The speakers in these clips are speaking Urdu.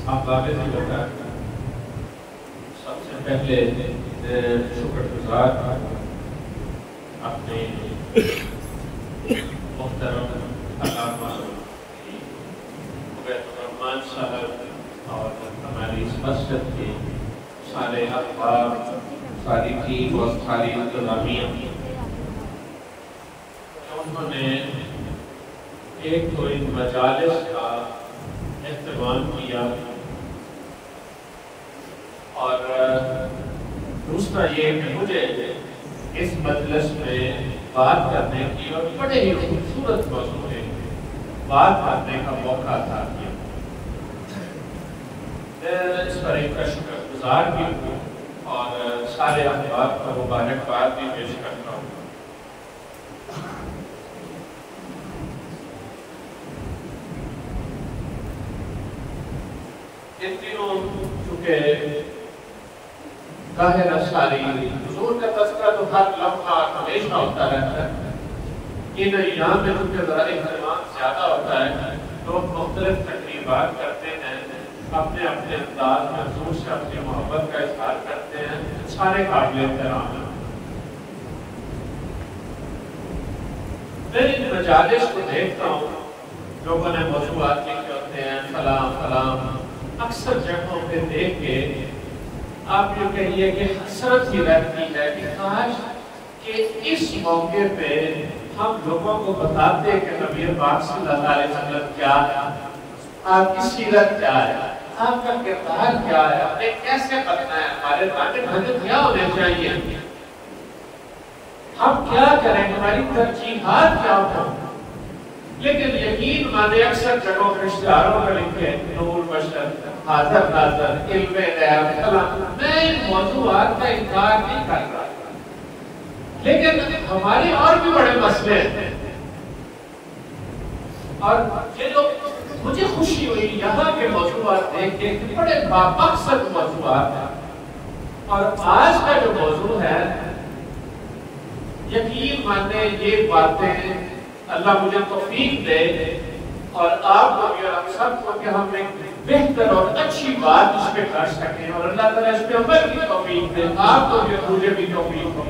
آپ واقع سے بتا سب سے پہلے شکر گزار اپنے محترم علامہ عبید الرحمن صاحب اور ہماری اس مسجد کے سارے احباب، ساری ٹیم اور ساری انتظامیہ، انہوں نے ایک تو ان مجالس کا اہتمام کیا اور دوسرا یہ کہ مجھے اس مجلس میں بات کرنے کی اور بڑے ہی خوبصورت موضوع ہے بات کرنے کا موقع عطا کیا۔ میں اس پر ایک کا شکر گزار بھی ہوں اور سارے احباب کا مبارکباد بھی پیش کرتا ہوں۔ ان دنوں چونکہ ظاہر ساری حضور کا تذکرہ تو ہر لمحہ ہمیشہ ہوتا رہتا ہے، ان ایام میں چونکہ ذرا اہتمام زیادہ ہوتا ہے، لوگ مختلف تقریبات کرتے ہیں، اپنے اپنے انداز میں حضور سے اپنی محبت کا اظہار کرتے ہیں، سارے قابل احترام ہیں۔ میں ان مجالس کو دیکھتا ہوں، لوگوں نے موضوعات لکھے ہوتے ہیں فلاں فلاں، اکثر جگہوں پہ دیکھ کے آپ یہ کہیے کہ حسرت ہی رہتی ہے کہ کاش کہ اس موقع پہ ہم لوگوں کو بتاتے کہ نبی پاک صلی اللہ علیہ وسلم کیا ہے، آپ کی سیرت کیا ہے، آپ کا کردار کیا ہے، آپ نے کیسے بننا ہے، ہمارے تانے بھانے کیا ہونے چاہیے، ہم کیا کریں، ہماری ترجیحات کیا ہوں۔ لیکن یقین مانے اکثر جگہوں کے اشتہاروں میں لکھے نور بشر، حاضر ناظر، علم غیب، کلام، میں ان موضوعات کا انکار نہیں کر رہا، لیکن ہمارے اور بھی بڑے مسئلے ہیں۔ اور یہ جو مجھے خوشی ہوئی یہاں کے موضوعات دیکھ کے کہ بڑے بامقصد موضوعات ہیں، اور آج کا جو موضوع ہے یقین مانے یہ باتیں اللہ مجھے توفیق دے اور آپ کو بھی اور ہم سب کو کہ ہم ایک بہتر اور اچھی بات اس پہ کر سکیں، اور اللہ تعالیٰ اس پہ عمل کی توفیق دے، آپ کو بھی مجھے بھی توفیق دے۔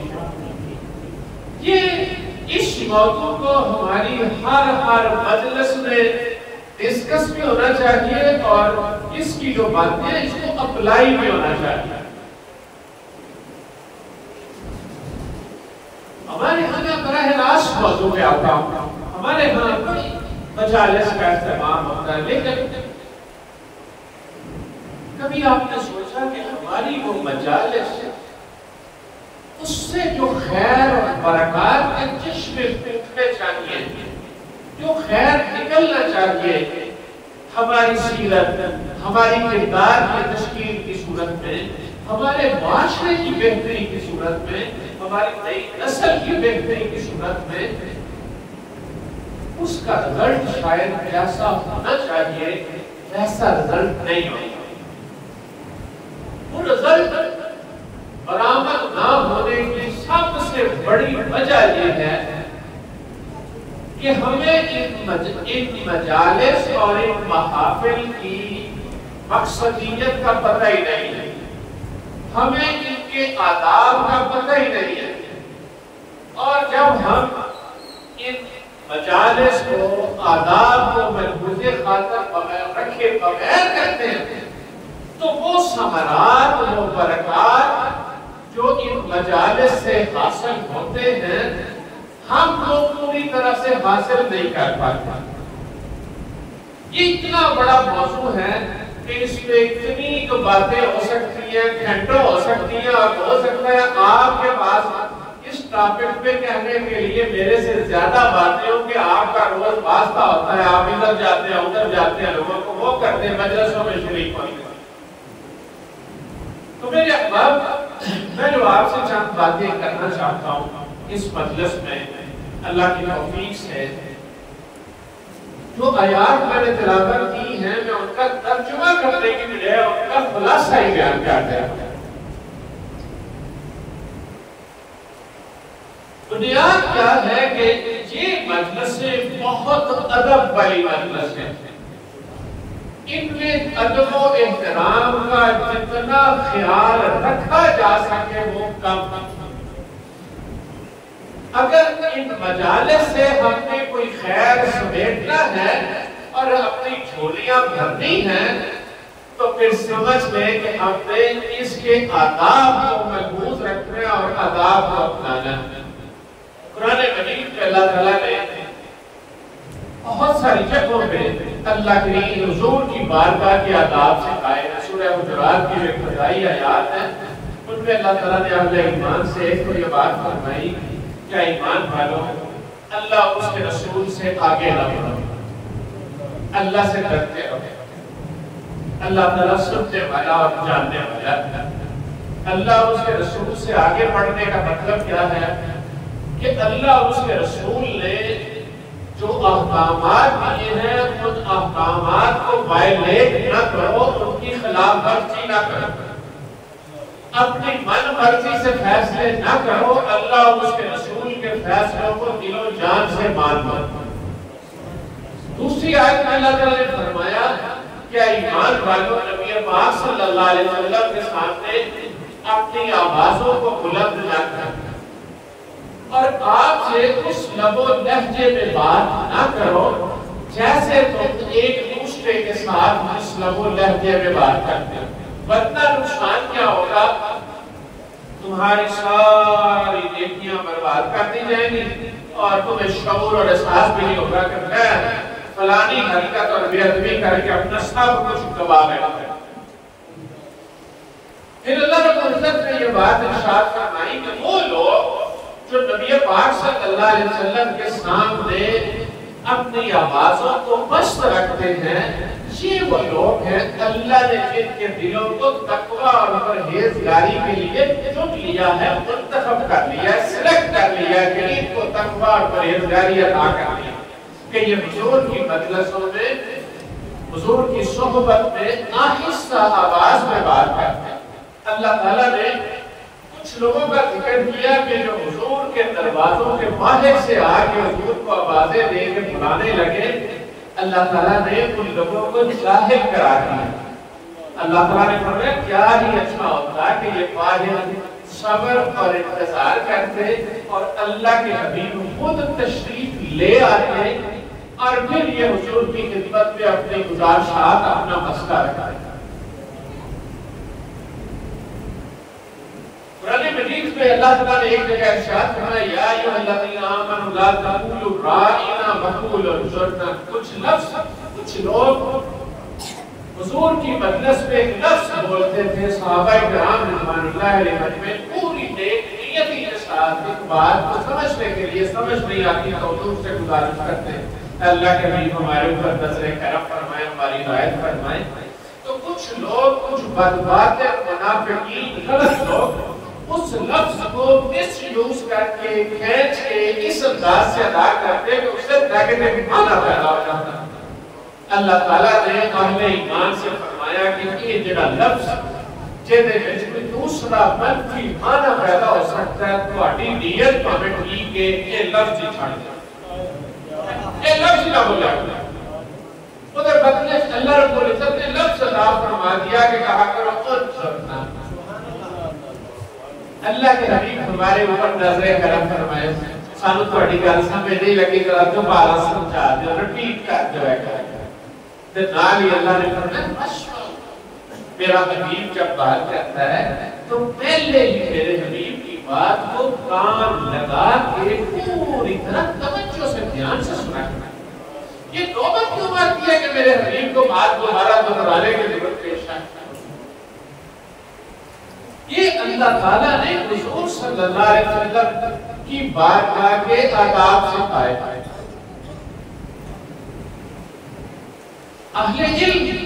یہ اس موضوع کو ہماری ہر مجلس میں ڈسکس بھی ہونا چاہیے اور اس کی جو باتیں ہیں اس کو اپلائی بھی ہونا چاہیے۔ ہمارے ہاں میں براہ راست موضوع پہ آتا ہوں، ہمارے ہاں بڑی مجالس کا اہتمام ہوتا ہے، لیکن کبھی آپ نے سوچا کہ ہماری وہ مجالس اس سے جو خیر اور برکات کے چشمے پھوٹنے چاہیے، جو خیر نکلنا چاہیے، ہماری سیرت، ہماری کردار کی تشکیل کی صورت میں، ہمارے معاشرے کی بہتری کی صورت میں، ہماری نئی نسل کی بہتری کی صورت میں، اس کا رزلٹ شاید ایسا ہونا چاہیے ایسا رزلٹ نہیں ہوگا۔ وہ رزلٹ برآمد نہ ہونے کی سب سے بڑی وجہ یہ ہے کہ ہمیں ان مجالس اور ان محافل کی مقصدیت کا پتہ ہی نہیں ہے، ہمیں ان کے آداب کا پتہ ہی نہیں ہے، اور جب ہم ان مجالس کو آداب کو محفوظ خاطر بغیر رکھے بغیر کرتے ہیں تو وہ ثمرات، وہ برکات جو ان مجالس سے حاصل ہوتے ہیں ہم لوگ پوری طرح سے حاصل نہیں کر پاتے۔ یہ اتنا بڑا موضوع ہے کہ اس میں اتنی باتیں ہو سکتی ہیں، گھنٹوں ہو سکتی ہیں، اور ہو سکتا ہے آپ کے پاس اس ٹاپک پہ کہنے کے لیے میرے سے زیادہ باتیں ہوں کہ آپ کا روز واسطہ ہوتا ہے، آپ ادھر جاتے ہیں ادھر جاتے ہیں، لوگوں کو وہ کرتے ہیں، مجلسوں میں شریک ہوتے ہیں۔ تو میرے احباب، میں جو آپ سے چند باتیں کرنا چاہتا ہوں اس مجلس میں اللہ کی توفیق سے، جو آیات میں نے تلاوت کی ہیں میں ان کا ترجمہ کرنے کی بجائے ان کا خلاصہ ہی بیان کرتا ہوں۔ بنیاد کیا ہے کہ یہ مجلس بہت ادب والی مجلس ہے، ان میں ادب و احترام کا جتنا خیال رکھا جا سکے وہ کم. اگر ان مجالس سے ہم نے کوئی خیر سمیٹنا ہے اور اپنی جھولیاں بھرنی ہیں تو پھر سمجھ لیں کہ ہم نے اس کے آداب کو محفوظ رکھنا اور آداب کو اپنانا. قرآن مجید میں اللہ تعالیٰ نے بہت ساری جگہوں پہ اللہ کے حضور کی بارگاہ کے آداب سکھائے ہیں. سورہ حجرات کی ابتدائی آیات ہیں، ان میں اللہ تعالیٰ نے اہل ایمان سے ایک تو یہ بات فرمائی کہ ایمان والوں اللہ اس کے رسول سے آگے نہ بڑھو، اللہ سے ڈرتے رہو. اللہ تعالیٰ سننے والا اور جاننے والا. اللہ اس کے رسول سے آگے بڑھنے کا مطلب کیا ہے کہ اللہ اور اس کے رسول نے جو احکامات دیے ہیں ان احکامات کو وائلیٹ نہ کرو، ان کی خلاف ورزی نہ کرو، اپنی من مرضی سے فیصلے نہ کرو، اللہ اور اس کے رسول کے فیصلوں کو دل و جان سے مانو. دوسری آیت میں اللہ تعالیٰ نے فرمایا کہ ایمان والوں نبی پاک صلی اللہ علیہ وسلم کے سامنے اپنی آوازوں کو بلند نہ کرو اور آپ سے اس لب و لہجے میں بات نہ کرو جیسے تم ایک دوسرے کے ساتھ اس لب و لہجے میں بات کرتے ہو، ورنہ نقصان کیا ہوگا؟ تمہاری ساری نیکیاں برباد کر دی جائیں گی اور تمہیں شعور اور احساس بھی نہیں ہوگا کہ میں فلانی حرکت اور بے ادبی کر کے اپنا سب کچھ گوا بیٹھا ہے. پھر اللہ رب العزت نے یہ بات ارشاد فرمائی کہ وہ لوگ جو نبی پاک صلی اللہ علیہ وسلم کے سامنے اپنی آوازوں کو مست رکھتے ہیں، یہ وہ لوگ ہیں اللہ نے جن کے دلوں کو تقویٰ اور پرہیزگاری کے لیے چن لیا ہے، منتخب کر لیا ہے، سلیکٹ کر لیا ہے کہ ان کو تقویٰ اور پرہیزگاری عطا کر لیا کہ یہ حضور کی مجلسوں میں، حضور کی صحبت میں آہستہ آواز میں بات کرتے ہیں. اللہ تعالیٰ نے کچھ لوگوں کا ذکر کیا کہ جو حضور کے دروازوں کے باہر سے آگے حضور کو آوازیں دے کے بلانے لگے، اللہ تعالیٰ نے ان لوگوں کو جاہل قرار دیا. اللہ تعالیٰ نے فرمایا کیا ہی اچھا ہوتا کہ یہ باہر صبر اور انتظار کرتے اور اللہ کے حبیب خود تشریف لے آتے اور پھر یہ حضور کی خدمت میں اپنی گزارشات اپنا مسئلہ رکھتے. قرآن مجید میں اللہ تعالیٰ نے ایک جگہ ارشاد فرمایا یا ایھا الذین آمنوا لا تقولوا راعنا وقولوا انظرنا. کچھ لوگ حضور کی مجلس میں ایک لفظ بولتے تھے، صحابہ کرام رضوان اللہ علیہم میں پوری نیتی کے ساتھ ایک بات کو سمجھنے کے لیے سمجھ نہیں آتی تو حضور سے گزارش کرتے ہیں اللہ کے حبیب ہمارے اوپر نظر کرم فرمائے، ہماری رعایت فرمائے. تو کچھ لوگ، کچھ بدبات منافقین، غلط لوگ اس لفظ کو مس یوز کر کے کھینچ کے اس انداز سے ادا کرتے کہ اس سے نیگیٹو معنی پیدا ہو جاتا. اللہ تعالیٰ نے اہل ایمان سے فرمایا کہ یہ جڑا لفظ جہدے وچ کوئی دوسرا منفی معنی پیدا ہو سکتا ہے تہاڈی نیت بھاویں ٹھیک ہے، یہ لفظ ہی چھڈ دو، یہ لفظ نہ بولا. ادھر بدلے اللہ رب العزت نے لفظ ادا فرما دیا کہ کہا کرو انظرنا. اللہ کے حبیب ہمارے اوپر نظر کرم فرمائے. سانو تہاڈی گل سمجھ نہیں لگی ذرا دوبارہ سمجھا دو، ریپیٹ کر دو ہے تے نال ہی اللہ نے فرمایا میرا حبیب جب بات کرتا ہے تو پہلے ہی میرے حبیب کی بات کو کان لگا کے پوری طرح توجہ سے دھیان سے سنا کرنا. یہ نوبت کیوں آتی ہے کہ میرے حبیب کو بات دوبارہ دہرانے کی ضرورت پیش آئے؟ یہ اللہ تعالیٰ نے حضور صلی اللہ علیہ وسلم کی بارگاہ کے آداب سکھائے. اہل علم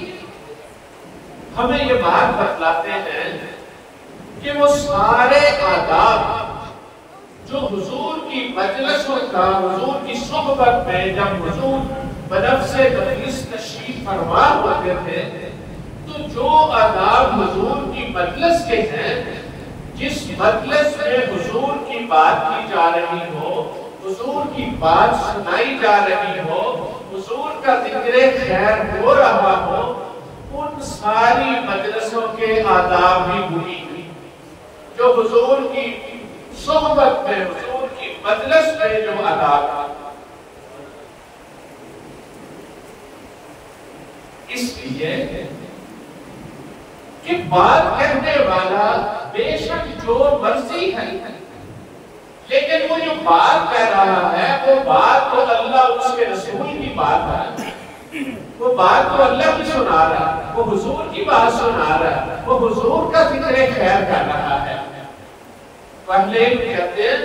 ہمیں یہ بات بتلاتے ہیں کہ وہ سارے آداب جو حضور کی مجلسوں کا، حضور کی صحبت میں جب حضور بنفس مجلس تشریف فرما ہوتے تھے تو جو آداب حضور کی مجلس کے ہیں، جس مجلس میں حضور کی بات کی جا رہی ہو، حضور کی بات سنائی جا رہی ہو، حضور کا ذکر خیر ہو رہا ہو، ان ساری مجلسوں کے آداب بھی بھولی گئی جو حضور کی صحبت میں، حضور کی مجلس میں جو آداب تھا. اس لیے کہ بات کہنے والا بے شک جو مرضی ہے، لیکن وہ جو بات کہہ رہا ہے وہ بات تو اللہ اس کے رسول کی بات ہے، وہ بات تو اللہ کی سنا رہا ہے، وہ حضور کی بات سنا رہا ہے، وہ حضور کا ذکر خیر کر رہا ہے. پہلے کہتے ہیں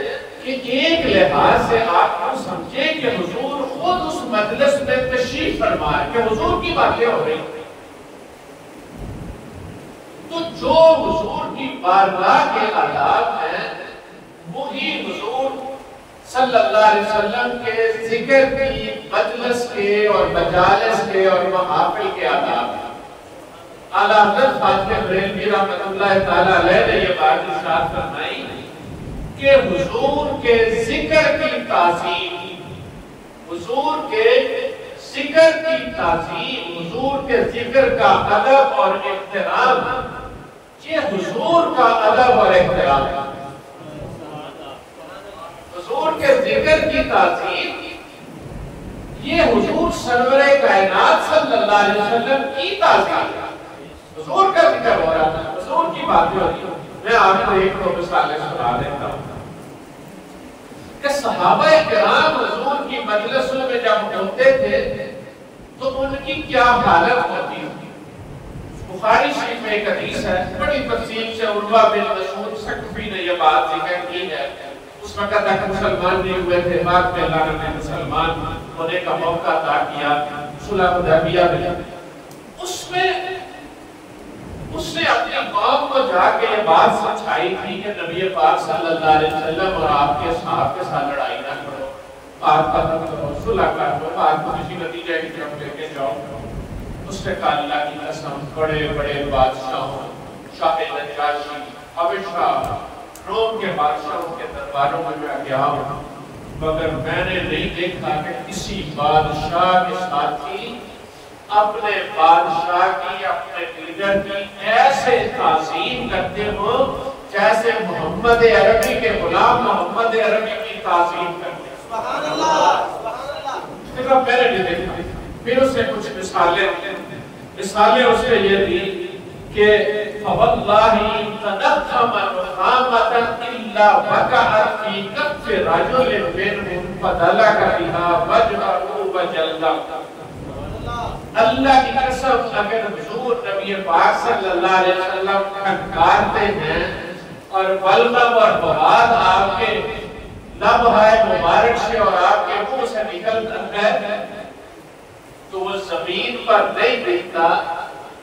کہ ایک لحاظ سے آپ کو سمجھیں کہ حضور خود اس مجلس میں تشریف فرما ہے، کہ حضور کی باتیں ہو رہی ہیں. تو جو حضور کی بارگاہ کے آداب ہیں وہی حضور صلی اللہ علیہ وسلم کے ذکر کی، مجلس کے اور مجالس کے اور محافل کے آداب ہیں. اعلیٰ حضرت خواجہ بریلوی رحمۃ اللہ تعالیٰ علیہ نے یہ بات ارشاد فرمائی کہ حضور کے ذکر کی تعظیم، حضور کے ذکر کی تعظیم، حضور کے ذکر کا ادب اور احترام، یہ حضور کا ادب اور احترام ہے. حضور کے ذکر کی تعظیم یہ حضور سرور کائنات صلی اللہ علیہ وسلم کی تعظیم ہے. حضور کا ذکر ہو رہا ہے، حضور کی باتیں ہو رہی ہیں. میں آپ کو ایک دو مثالیں سنا دیتا ہوں کہ صحابہ کرام حضور کی مجلسوں میں جب ہوتے تھے تو ان کی کیا حالت ہوتی تھی. بخاری شریف میں ایک حدیث ہے، بڑی تفصیل سے عروہ بن مسعود ثقفی نے یہ بات ذکر کی ہے. اس وقت تک مسلمان نہیں ہوئے تھے، بعد میں اللہ نے مسلمان ہونے کا موقع عطا کیا صلح حدیبیہ میں. اس نے اپنی قوم کو جا کے یہ بات سمجھائی تھی کہ نبی پاک صلی اللہ علیہ وسلم اور آپ کے صحابہ کے ساتھ لڑائی نہ کرو، بات ختم کرو، صلح کرو، بات کو کسی نتیجے کی طرف لے کے جاؤ. اس نے کہا اللہ کی قسم بڑے بڑے بادشاہوں، شاہ نجاشی، حبشہ، روم کے بادشاہوں کے درباروں میں میں گیا ہوں، مگر میں نے نہیں دیکھا کہ کسی بادشاہ کے ساتھی اپنے بادشاہ کی، اپنے لیڈر کی ایسے تعظیم کرتے ہو جیسے محمد عربی کے غلام محمد عربی کی تعظیم کرتے ہیں. سبحان اللہ، سبحان اللہ. میں نے نہیں دیکھا. پھر اس نے کچھ مثالیں اس نے یہ دی کہ فواللہ تنخم نخامۃ الا وقعت فی کف رجل منهم فدلک بها وجهه وجلدہ. اللہ کی قسم اگر حضور نبی پاک صلی اللہ علیہ وسلم کھنکارتے ہیں اور بلغم اور بواد آپ کے لبہائے مبارک سے اور آپ کے منہ سے نکلتا ہے تو وہ زمین پر نہیں دکھتا،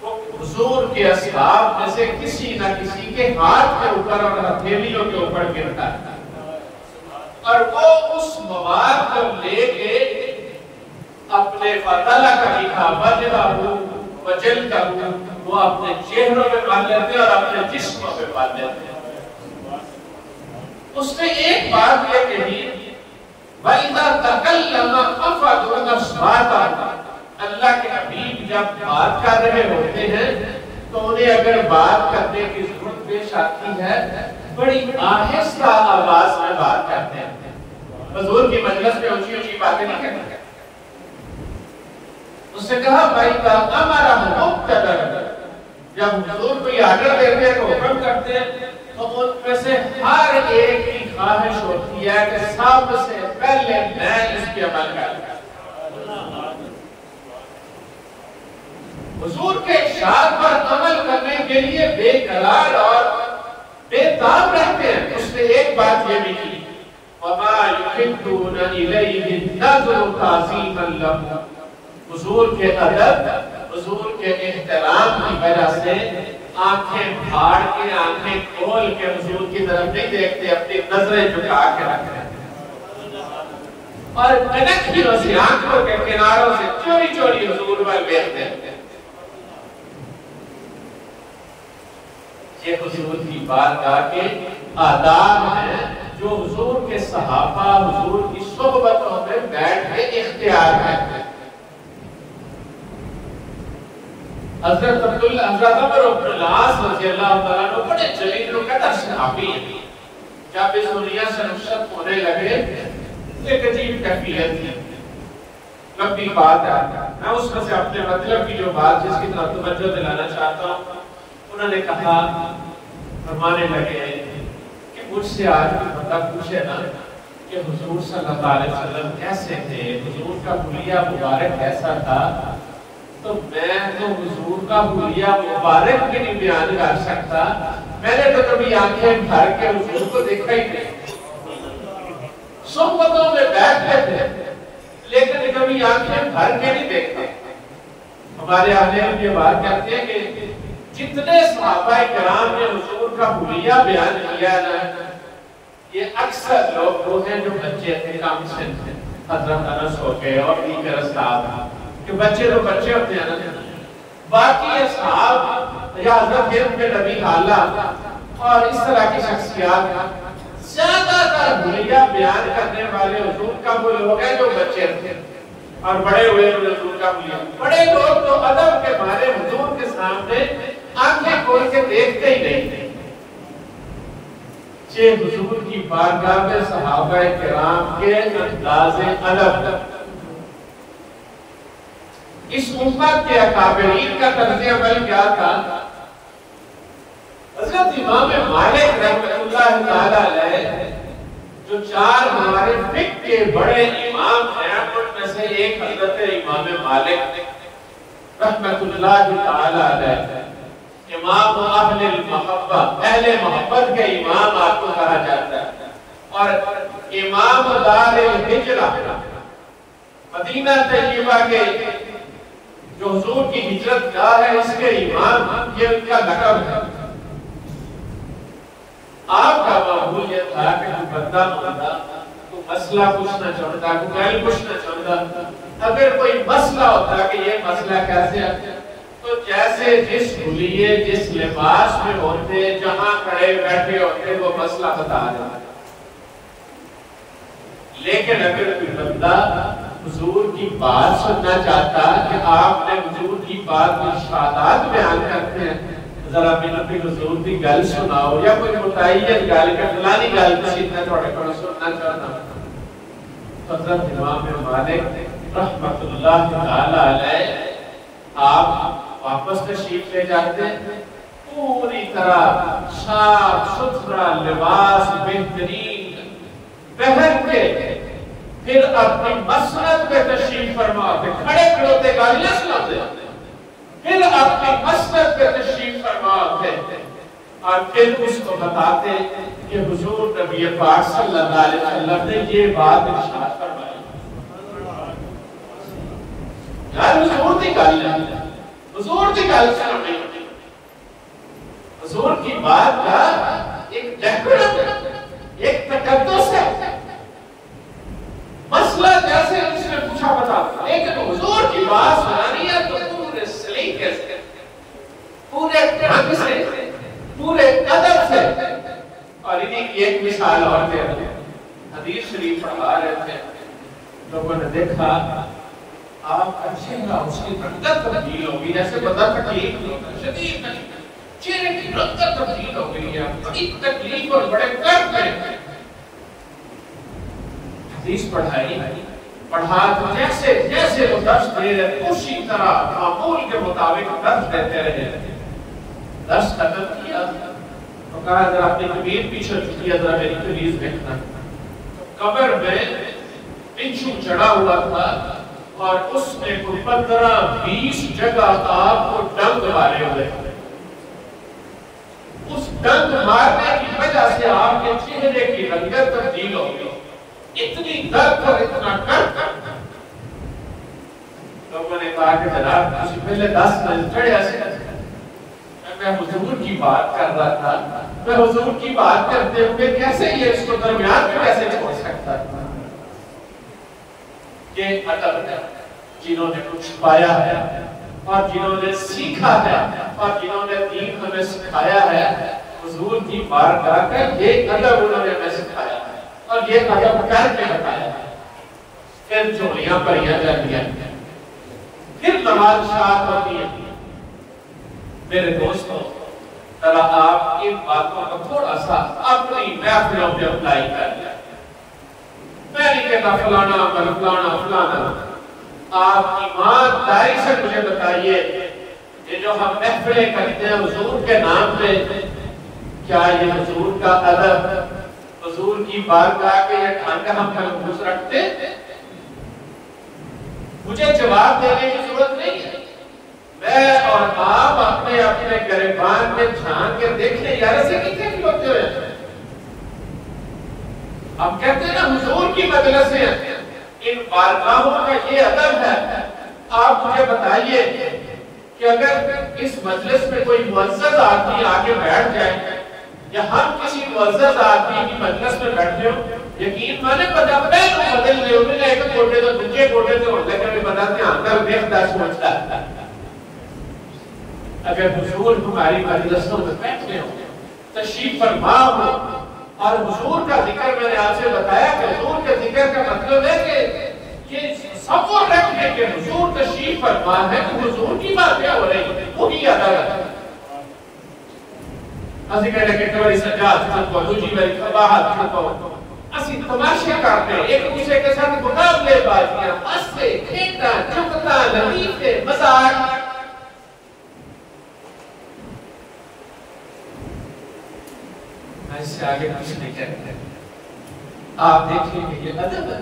وہ حضور کے اصحاب میں سے کسی نہ کسی کے ہاتھ کے اوپر اور ہتھیلیوں کے اوپر گرتا ہے، اور وہ اس مواد کو لے کے اپنے فضلہ کا لکھا وجہ ہو وجل کا ہو وہ اپنے چہروں پہ پال لیتے اور اپنے جسموں پہ پال لیتے. اس نے ایک بات یہ کہی وَإِذَا تَكَلَّمَ أَفَدُ نَصْبَاتًا. اللہ کے حبیب جب بات کر رہے ہوتے ہیں تو انہیں اگر بات کرنے کی ضرورت پیش آتی ہے بڑی آہستہ آواز میں بات کرتے ہیں. حضور کی مجلس میں اونچی اونچی باتیں نہیں کرتے. اس نے کہا بھائی ہمارا مقتدر جب حضور کو یہ آرڈر دیتے ہیں کہ حکم کرتے ہیں تو ان میں سے ہر ایک کی خواہش ہوتی ہے کہ سب سے پہلے میں اس کی عمل کروں. حضور کے ارشاد پر عمل کرنے کے لیے بے قرار اور بے تاب رہتے ہیں. اس نے ایک بات یہ بھی کی وَمَا يُحِبُّونَ إِلَيْهِ النَّظْرُ تَعْظِيمًا لَهُ. حضور کے ادب، حضور کے احترام کی وجہ سے آنکھیں پھاڑ کے، آنکھیں کھول کے حضور کی طرف نہیں دیکھتے، اپنی نظریں جھکا کے رکھتے ہیں اور کنکھیوں سے، آنکھوں کے کناروں سے چوری چوری حضور پر دیکھتے ہیں. یہ حضور کی بارگاہ کے آداب ہیں جو حضور کے صحابہ حضور کی صحبتوں میں بیٹھ کے اختیار کرتے ہیں. حضرت عمر بن العاص رضی اللہ تعالیٰ عنہ بڑے جلیل القدر صحابی ہیں. جب اس دنیا سے رخصت ہونے لگے ایک عجیب کیفیت تھی. لمبی بات ہے، میں اس میں سے اپنے مطلب کی جو بات جس کی طرف توجہ دلانا چاہتا ہوں. انہوں نے کہا، فرمانے لگے کہ مجھ سے آج بندہ پوچھے نا کہ حضور صلی اللہ علیہ وسلم کیسے تھے، حضور کا حلیہ مبارک کیسا تھا، تو میں تو حضور کا حلیہ مبارک بھی نہیں بیان کر سکتا. میں نے تو کبھی آنکھیں بھر کے حضور کو دیکھا ہی نہیں. صحبتوں میں بیٹھتے تھے لیکن کبھی آنکھیں بھر کے نہیں دیکھتے. ہمارے اہل علم یہ بات کہتے ہیں کہ جتنے صحابہ کرام نے حضور کا حلیہ بیان کیا نا، یہ اکثر لوگ وہ ہیں جو بچے تھے، کم سن تھے. حضرت انس ہو گئے اور دیگر اصحاب، کہ بچے تو بچے ہوتے ہیں نا. باقی اصحاب یا حضرت ہند کے نبی حالہ اور اس طرح کی شخصیات زیادہ تر حلیہ بیان کرنے والے حضور کا وہ لوگ ہیں جو بچے تھے، اور بڑے ہوئے حضور کا حلیہ. بڑے لوگ تو ادب کے مارے حضور کے سامنے آنکھیں کھول کے دیکھتے ہی نہیں تھے. حضور کی بارگاہ میں صحابہ کرام کے انداز ادب، اس امت کے اکابرین کا طرز عمل کیا تھا. حضرت امام مالک رحمۃ اللہ تعالی علیہ جو چار ہمارے فقہ کے بڑے امام ہیں، ان میں سے ایک حضرت امام مالک رحمۃ اللہ تعالی علیہ، امام اہل المحبہ، اہل محبت کے امام آپ کو کہا جاتا ہے، اور امام دار الہجرہ، مدینہ طیبہ کے جو حضور کی ہجرت گاہ ہے اس کے امام، یہ ان کا لقب ہے. آپ کا معمول یہ تھا کہ کوئی بندہ ہوتا، کوئی مسئلہ پوچھنا چاہتا، کوئی گل پوچھنا چاہتا، اگر کوئی مسئلہ ہوتا کہ یہ مسئلہ کیسے ہے، تو جیسے جس حلیے جس لباس میں ہوتے، جہاں کھڑے بیٹھے ہوتے، وہ مسئلہ بتا دیتے. لیکن اگر کوئی بندہ حضور کی بات سننا چاہتا کہ آپ نے حضور کی بات میں ارشادات بیان کرتے ہیں، ذرا میں حضور کی گل سناؤ، یا کوئی متعین گل کا فلانی گل کسی نے تھوڑے کو سننا چاہتا. حضرت امام مالک رحمۃ اللہ تعالی علیہ آپ واپس تشریف لے جاتے، پوری طرح صاف ستھرا لباس بہترین پہن کے پھر اپنی مسند پہ تشریف فرماتے، کھڑے کھڑوتے گالیاں سناتے، پھر اپنی مسند پہ تشریف فرماتے اور پھر اس کو بتاتے کہ حضور نبی پاک صلی اللہ علیہ وسلم نے یہ بات ارشاد فرمائی. یار حضور کی گل ہے، حضور کی گل سنانی، حضور کی بات کا ایک ڈیکورم ہے، ایک تقدس ہے. مسئلہ جیسے اس نے پوچھا بتا، لیکن حضور کی بات سنانی ہے تو پورے سلیقے سے، پورے ڈھنگ سے، پورے ادب سے. اور انہیں کی ایک مثال اور دے رہے ہیں. حدیث شریف پڑھا رہے تھے، لوگوں نے دیکھا آپ کا چہرہ اس کی رنگت تبدیل ہوگی، جیسے بدن تکلیف ہوتا ہے، شدید چہرے کی رنگت تبدیل ہو گئی ہے، بڑی تکلیف اور بڑے درد میں. حدیث پڑھائی، پڑھا تو جیسے جیسے وہ درس دے رہے اسی طرح معمول کے مطابق درس دیتے رہے. درس ختم کیا تو کہا اگر آپ نے کبیر پیچھے کیا ذرا میری کبیر دیکھنا. قبر میں پنچو چڑھا ہوا تھا اور اس میں کوئی 15-20 جگہ آپ کو ڈنگ مارے ہوئے. اس ڈنگ مارنے کی وجہ سے آپ کے چہرے کی رنگت تبدیل ہو گئی، اتنی درد اور اتنا درد. لوگوں نے کہا کہ جناب کسی پہلے 10 منٹ کھڑے ایسے میں حضور کی بات کر رہا تھا، میں حضور کی بات کرتے ہوئے کیسے یہ اس کو درمیان میں کیسے چھوڑ سکتا تھا. یہ ادب ہے جنہوں نے کچھ پایا ہے اور جنہوں نے سیکھا ہے اور جنہوں نے دین ہمیں سکھایا ہے. حضور کی بارگاہ کا یہ ادب انہوں نے ہمیں سکھایا ہے اور یہ ادب کر کے بتایا ہے. پھر جھولیاں بھریاں جاتی ہیں، پھر نماز شاد ہوتی ہے، میرے دوستوں ذرا آپ ان باتوں کو تھوڑا سا اپنی محفلوں پہ اپلائی کر لیں. میں نہیں کہتا فلانا فلانا فلانا. آپ ایمانداری سے مجھے بتائیے یہ جو ہم محفلیں کرتے ہیں حضور کے نام پہ، کیا یہ حضور کا ادب، حضور کی بارگاہ کے یہ ڈھنگ ہم محفوظ رکھتے؟ مجھے جواب دینے کی ضرورت نہیں ہے. میں اور آپ اپنے اپنے گریبان میں جھانک کے دیکھیں یار ایسے کتنے کھلوتے ہوئے ہیں. ہم کہتے ہیں نا حضور کی مجلسیں ہیں، ان بارگاہوں کا یہ ادب ہے. آپ مجھے بتائیے کہ اگر اس مجلس میں کوئی معزز آدمی آگے بیٹھ جائے یا ہم کسی معزز آدمی کی مجلس میں بیٹھے ہو، یقین مانے پتا پہلو بدل لے انہیں لے کے کوٹے تو دوجے کوٹے تو ہوتے کہ بھی بتا دھیان کر دیکھتا سوچتا ہے. اگر حضور ہماری مجلسوں میں بیٹھے ہوں، تشریف فرما ہو، اور حضور کا ذکر میں نے آپ سے بتایا کہ حضور کے ذکر کا مطلب ہے کہ یہ تصور رکھنے کہ حضور تشریف فرما ہے کہ حضور کی باتیں ہو رہی ہیں، وہی ادب ہے. اسی کہنے کہ کبھی سجاد چھپو دوجی میری قباحت چھپو، اسی تماشے کرتے ایک دوسرے کے ساتھ مقابلے بازیاں، ہنستے کھیلنا چکتا لطیفے مزاق. اس سے آگے کچھ نہیں کہتے. آپ دیکھیں کہ یہ ادب ہے.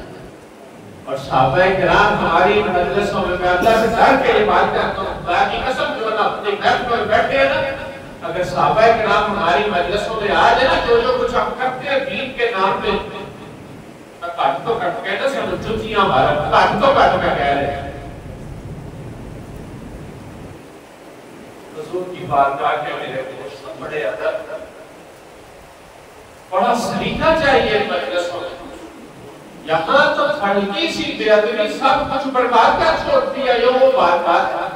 اور صحابہ کرام ہماری مجلسوں میں اللہ سے ڈر کے یہ بات کرتا ہوں، خدا کی قسم جو نا اپنے گھر میں بیٹھے ہیں نا، اگر صحابہ کرام ہماری مجلسوں میں آ جائے نا، جو کچھ ہم کرتے ہیں دین کے نام پہ، میں کٹ تو کٹ کہنا سمجھو چیاں ہمارا کٹ تو کٹ میں کہہ رہے ہیں. حضور کی بارگاہ کے میرے دوست بڑے ادب، بڑا سلیقہ چاہیے مجلسوں میں. یہاں تو ہلکی سی بے ادبی سب کچھ برباد کر چھوڑتی ہے. یہ وہ بات ہے.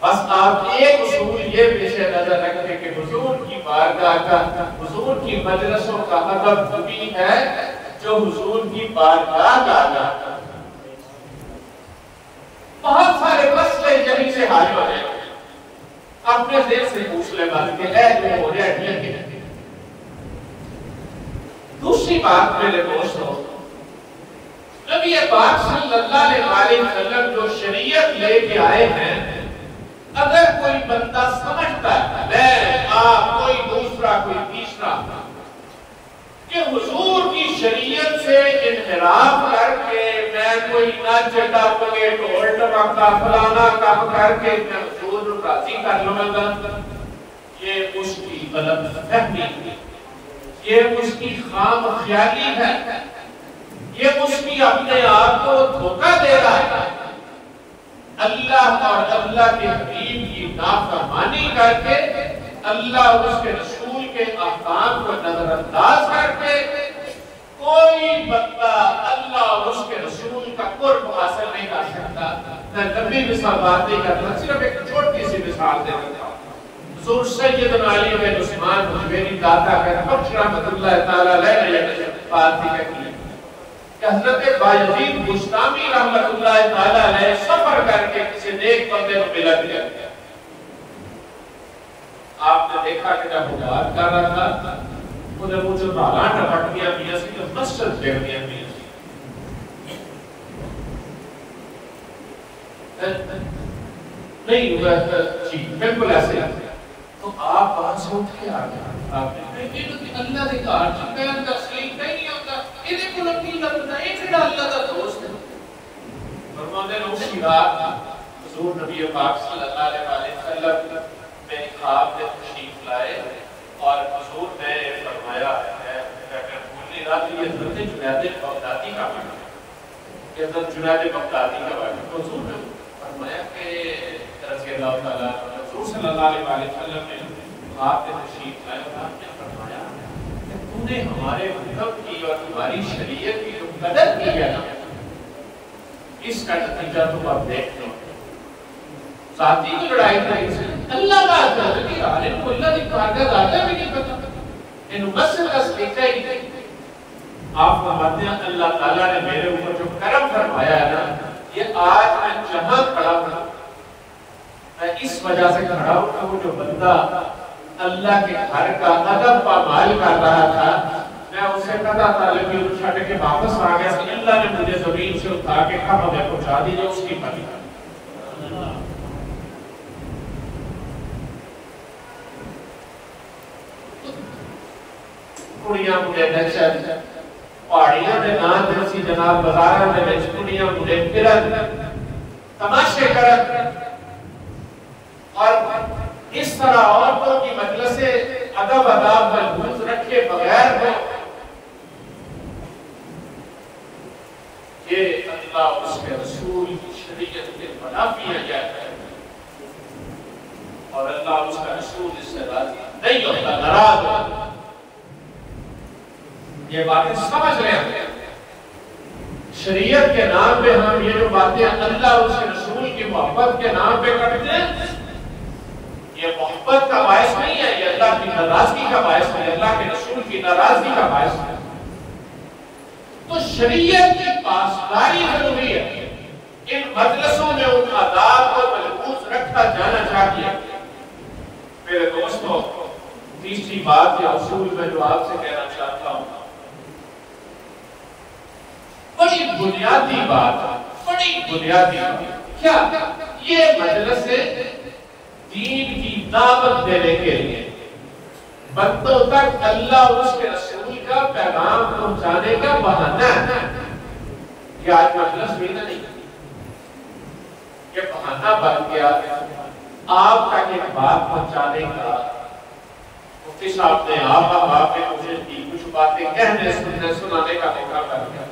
بس آپ ایک اصول یہ پیش نظر رکھیں کہ حضور کی بارگاہ کا، حضور کی مجلسوں کا ادب وہی ہے جو حضور کی بارگاہ کا ادب. بہت سارے مسئلے یہیں سے حل ہو جائیں. اپنے ذہن سے پوچھ لے بات کہ ہے جو ہو رہا ہے. دوسری بات میرے دوستوں، نبی پاک صلی اللہ علیہ وسلم جو شریعت لے کے آئے ہیں، اگر کوئی بندہ سمجھتا ہے میں آپ کوئی دوسرا کوئی تیسرا کہ حضور کی شریعت سے انحراف کر کے میں کوئی نچ ٹپ کے ڈھول ٹمکا فلانا کام کر کے میں حضور کو راضی کر لوں گا، یہ اس کی غلط فہمی ہے، یہ اس کی خام خیالی ہے، یہ اس کی اپنے آپ کو دھوکہ دے رہا ہے. اللہ اور اللہ کے حبیب کی نافرمانی کر کے، اللہ اور اس کے رسول کے احکام کو نظر انداز کر کے، کوئی بندہ اللہ اور اس کے رسول کا قرب حاصل نہیں کر سکتا. میں لمبی مثال بات نہیں کرتا، صرف ایک چھوٹی سی مثال دے دیتا ہوں. حضور سیدنا علی بن عثمان مجبری داتا کا بخش رحمت اللہ تعالیٰ علیہ نے بات کی کہ حضرت بایزید بستامی رحمت اللہ تعالیٰ علیہ سفر کر کے کسی نیک بندے کو ملا دیا. آپ نے دیکھا کہ جب وہ بات کر رہا تھا انہیں مجھے بالا ٹپٹیاں میاں سی تو مسجد پھیرنیاں میاں سی نہیں ہوا جی بالکل ایسے تو آپ وہاں سے اٹھ کے آ گئے. آپ نے اللہ نے کہا چکین تسلیم نہیں ہوتا انہیں کو لگی لگتا ہے کہ اللہ کا دوست ہے. فرماتے ہیں اسی رات حضور نبی پاک صلی اللہ علیہ وسلم میں خواب میں تشریف لائے اور حضور نے فرمایا ہے کہ پوری رات یہ حضرت جنید بغدادی کا واقعہ ہے، حضرت جنید بغدادی کا واقعہ ہے. حضور نے فرمایا کہ رضی اللہ تعالیٰ حضور صلی اللہ علیہ وسلم نے آپ نے تشریف لائے اور آپ نے فرمایا کہ تم نے ہمارے مذہب کی اور ہماری شریعت کی جو قدر کی ہے نا، اس کا نتیجہ تم اب دیکھ لو. ساتھی کی لڑائی تھی سے اللہ کا عزت کی عالم کو اللہ کی کارگاہ آتا بھی نہیں پتا ان مسجد کا سلیقہ ہی نہیں. آپ فرماتے ہیں اللہ تعالیٰ نے میرے اوپر جو کرم فرمایا ہے نا، یہ آج میں جہاں کھڑا ہوں میں اس وجہ سے کھڑا ہوں کہ وہ جو بندہ اللہ کے گھر کا ادب پامال کر رہا تھا، میں اسے کہتا تھا لیکن چھٹ کے واپس آ گیا کہ اللہ نے مجھے زمین سے اٹھا کے کعبہ میں پہنچا دیجیے اس کی پتہ کڑیاں مجھے نچد پہاڑیاں دے نام جیسی جناب بازاراں دے وچ کڑیاں مجھے پھرن تماشے کرن اور اس طرح عورتوں کی مجلس ادب آداب محفوظ رکھے بغیر ہو، یہ اللہ اس کے رسول کی شریعت کے منافی ہے اور اللہ اس کا رسول اس سے راضی نہیں ہوتا، ناراض ہوتا۔ یہ باتیں سمجھ رہے ہیں، شریعت کے نام پہ ہم یہ جو باتیں اللہ اور اس کے رسول کی محبت کے نام پہ کرتے ہیں، یہ محبت کا باعث نہیں ہے، یہ اللہ کی ناراضگی کا باعث ہے، اللہ کے رسول کی ناراضگی کا باعث ہے۔ تو شریعت کی پاسداری ضروری ہے، ان مجلسوں میں ان آداب کو محفوظ رکھا جانا چاہیے۔ میرے دوستوں، تیسری بات یا اصول میں جو آپ سے کہنا چاہتا ہوں، بڑی بنیادی بات، بڑی بنیادی بات کیا؟ یہ مجلس دین کی دعوت دینے کے لیے بندوں تک اللہ اور اس کے رسول کا پیغام پہنچانے کا بہانہ ہے۔ یہ آج مجلس بھی نہیں، یہ بہانہ بن گیا آپ تک ایک بات پہنچانے کا۔ مفتی صاحب نے آپ نے مجھے کچھ باتیں کہنے سنانے کا موقع کر دیا۔